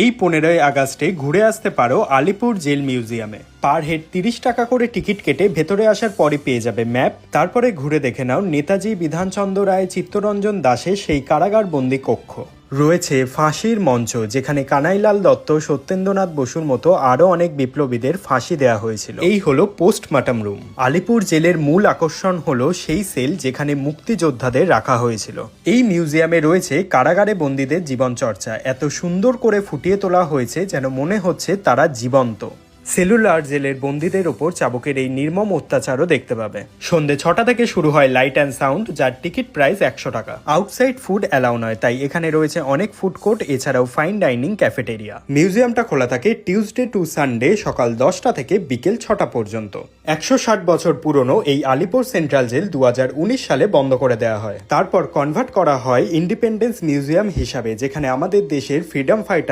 এই 15ই আগস্টে ঘুরে আসতে পারো আলিপুর জেল মিউজিয়ামে। পার হেড 30 টাকা করে টিকিট কেটে ভেতরে আসার পরে পেয়ে যাবে ম্যাপ। তারপরে ঘুরে দেখে নাও নেতাজি বিধানচন্দ্র রায় চিত্তরঞ্জন দাসের সেই কারাগার বন্দি কক্ষ। রয়েছে ফাঁসির মঞ্চ, যেখানে কানাইলাল দত্ত, সত্যেন্দ্রনাথ বসুর মতো আরও অনেক বিপ্লবীদের ফাঁসি দেওয়া হয়েছিল। এই হলো পোস্টমর্টম রুম। আলিপুর জেলের মূল আকর্ষণ হলো সেই সেল যেখানে মুক্তিযোদ্ধাদের রাখা হয়েছিল। এই মিউজিয়ামে রয়েছে কারাগারে বন্দীদের জীবনচর্চা। এত সুন্দর করে ফুটিয়ে তোলা হয়েছে যেন মনে হচ্ছে তারা জীবন্ত। সেলুলার জেলের বন্দীদের ওপর চাবুকের এই নির্মম অত্যাচারও দেখতে পাবে। সন্ধ্যে 6টা থেকে শুরু হয় লাইট অ্যান্ড সাউন্ড, যার টিকিট প্রাইস 100 টাকা। আউটসাইড ফুড অ্যালাউ নয়, তাই এখানে রয়েছে অনেক ফুড কোর্ট, এছাড়াও ফাইন ডাইনিং ক্যাফেটেরিয়া। মিউজিয়ামটা খোলা থাকে টিউসডে টু সানডে সকাল 10টা থেকে বিকেল 6টা পর্যন্ত। 160 বছর পুরনো এই আলিপুর সেন্ট্রাল জেল 2019 সালে বন্ধ করে দেওয়া হয়। তারপর কনভার্ট করা হয় ইন্ডিপেন্ডেন্স মিউজিয়াম হিসাবে, যেখানে আমাদের দেশের ফ্রিডম ফাইটার